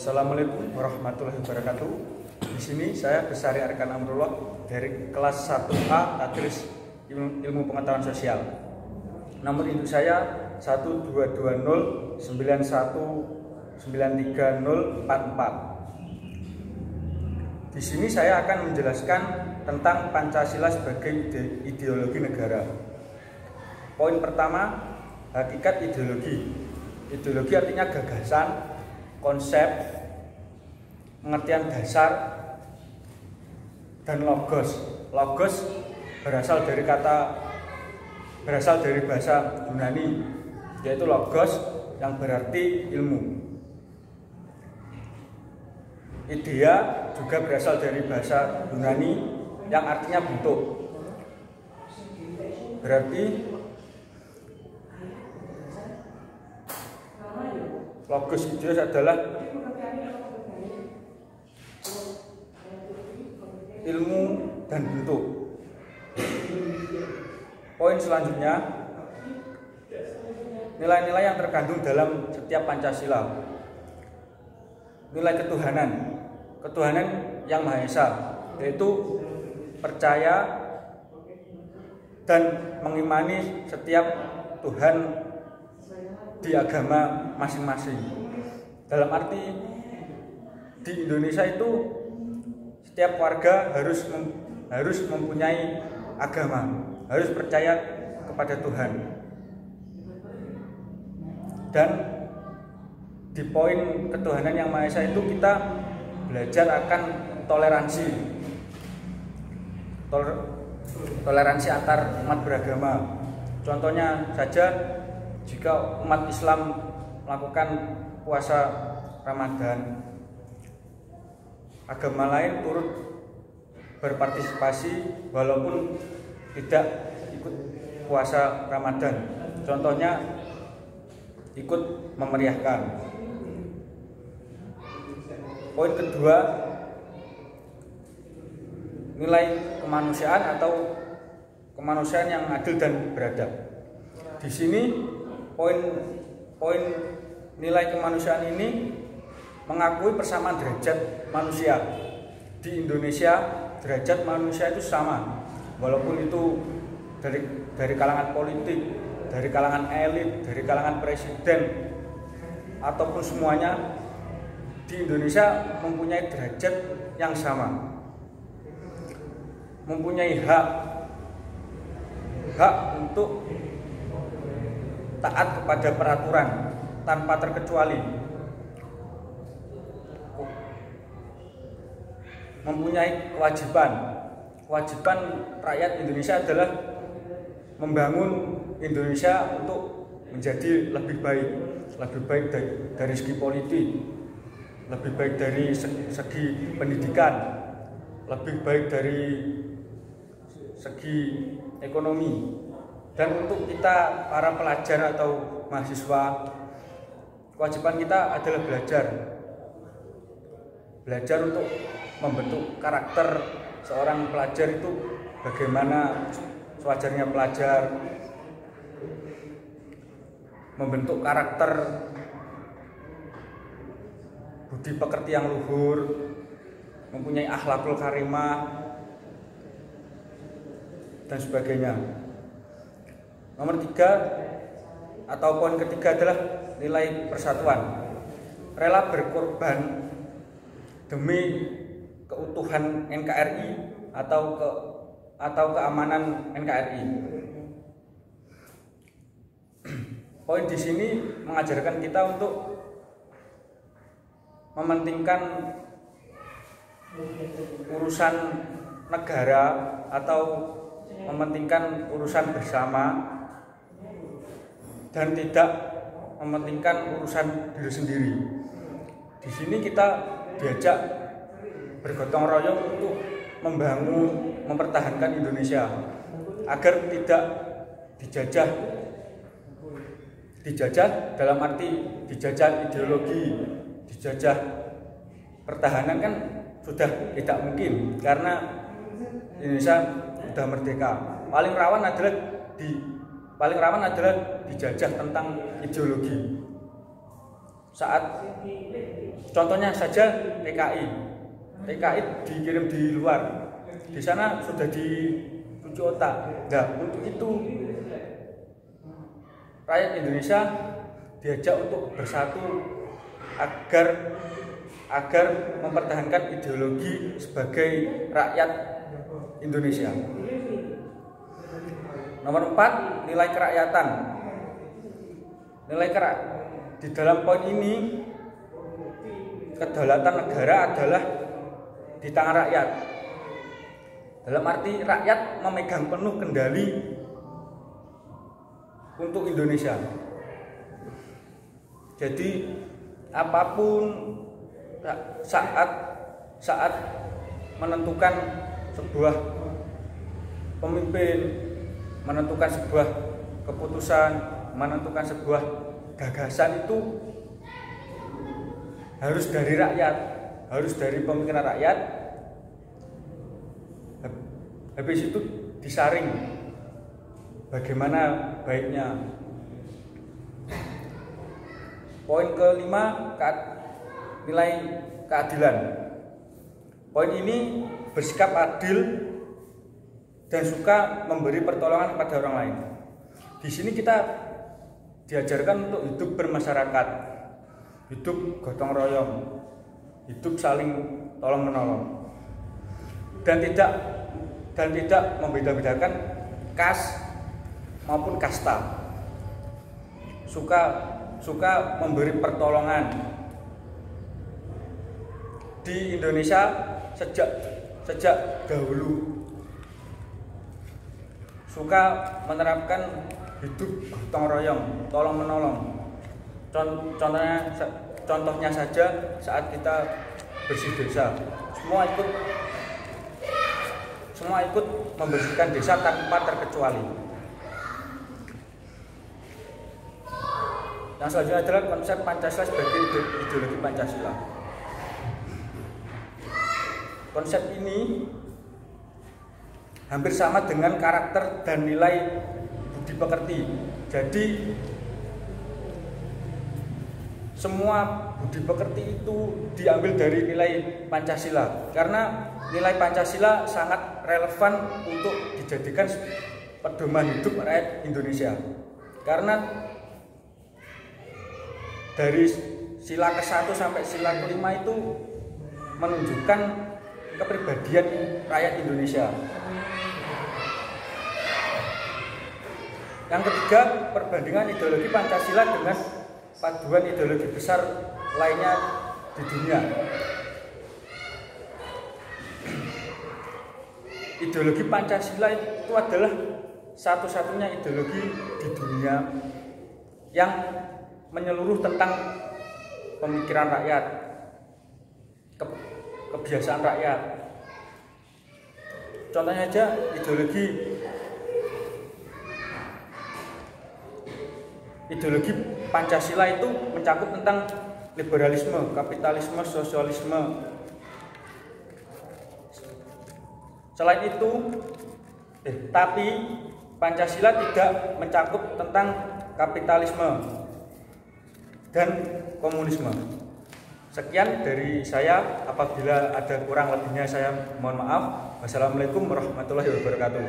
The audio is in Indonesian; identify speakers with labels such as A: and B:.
A: Assalamualaikum warahmatullahi wabarakatuh. Di sini saya Besari Arkan Amrullah dari kelas 1A Tadris Ilmu Pengetahuan Sosial. Nomor induk saya 12209193044. Di sini saya akan menjelaskan tentang Pancasila sebagai ideologi negara. Poin pertama, hakikat ideologi. Ideologi artinya gagasan, konsep, pengertian dasar, dan logos. Logos berasal dari bahasa Yunani, yaitu logos yang berarti ilmu. Idea juga berasal dari bahasa Yunani yang artinya bentuk. Berarti logos itu adalah ilmu dan bentuk. Poin selanjutnya, nilai-nilai yang terkandung dalam setiap Pancasila. Nilai ketuhanan, ketuhanan yang Maha Esa, yaitu percaya dan mengimani setiap Tuhan di agama masing-masing. Dalam arti di Indonesia itu setiap warga harus mempunyai agama, harus percaya kepada Tuhan. Dan di poin ketuhanan yang Maha Esa itu kita belajar akan toleransi. Toleransi antar umat beragama. Contohnya saja, jika umat Islam melakukan puasa Ramadan, agama lain turut berpartisipasi walaupun tidak ikut puasa Ramadan. Contohnya ikut memeriahkan. Poin kedua, nilai kemanusiaan atau kemanusiaan yang adil dan beradab. Di sini poin nilai kemanusiaan ini mengakui persamaan derajat manusia. Di Indonesia derajat manusia itu sama, walaupun itu dari kalangan politik, dari kalangan elit, dari kalangan presiden, ataupun semuanya, di Indonesia mempunyai derajat yang sama, mempunyai hak untuk taat kepada peraturan tanpa terkecuali, mempunyai kewajiban rakyat Indonesia adalah membangun Indonesia untuk menjadi lebih baik dari segi politik, lebih baik dari segi pendidikan, lebih baik dari segi ekonomi. Dan untuk kita para pelajar atau mahasiswa, kewajiban kita adalah belajar untuk membentuk karakter seorang pelajar itu bagaimana sewajarnya pelajar, membentuk karakter budi pekerti yang luhur, mempunyai akhlakul karimah, dan sebagainya. Nomor 3 atau poin ketiga adalah nilai persatuan. Rela berkorban demi keutuhan NKRI atau keamanan NKRI. Poin di sini mengajarkan kita untuk mementingkan urusan negara atau mementingkan urusan bersama dan tidak mementingkan urusan diri sendiri. Di sini kita diajak bergotong royong untuk mempertahankan Indonesia agar tidak dijajah dalam arti dijajah ideologi, dijajah pertahanan kan sudah tidak mungkin karena Indonesia sudah merdeka. Paling rawan adalah dijajah tentang ideologi. Saat Contohnya saja TKI. TKI dikirim di luar. Di sana sudah dicuci otak. Nah, untuk itu rakyat Indonesia diajak untuk bersatu agar mempertahankan ideologi sebagai rakyat Indonesia. Nomor 4, nilai kerakyatan. Di dalam poin ini, kedaulatan negara adalah di tangan rakyat. Dalam arti rakyat memegang penuh kendali untuk Indonesia. Jadi apapun saat menentukan sebuah pemimpin, menentukan sebuah keputusan, menentukan sebuah gagasan itu harus dari rakyat, harus dari pemikiran rakyat. Habis itu disaring bagaimana baiknya. Poin kelima, nilai keadilan. Poin ini bersikap adil dan suka memberi pertolongan kepada orang lain. Di sini kita diajarkan untuk hidup bermasyarakat, hidup gotong royong, hidup saling tolong menolong, dan tidak membeda-bedakan kas maupun kasta. Suka memberi pertolongan. Di Indonesia sejak dahulu suka menerapkan hidup gotong royong, tolong menolong. Contohnya saja saat kita bersih desa, semua ikut membersihkan desa tanpa terkecuali. Yang selanjutnya adalah konsep Pancasila sebagai ideologi Pancasila. Konsep ini hampir sama dengan karakter dan nilai budi pekerti. Jadi semua budi pekerti itu diambil dari nilai Pancasila, karena nilai Pancasila sangat relevan untuk dijadikan pedoman hidup rakyat Indonesia. Karena dari sila ke-1 sampai sila ke-5 itu menunjukkan kepribadian rakyat Indonesia. Yang ketiga, perbandingan ideologi Pancasila dengan paduan ideologi besar lainnya di dunia. Ideologi Pancasila itu adalah satu-satunya ideologi di dunia yang menyeluruh tentang pemikiran rakyat, kebiasaan rakyat. Contohnya aja ideologi Pancasila itu mencakup tentang liberalisme, kapitalisme, sosialisme. Selain itu, tapi Pancasila tidak mencakup tentang kapitalisme dan komunisme. Sekian dari saya. Apabila ada kurang lebihnya saya mohon maaf. Wassalamualaikum warahmatullahi wabarakatuh.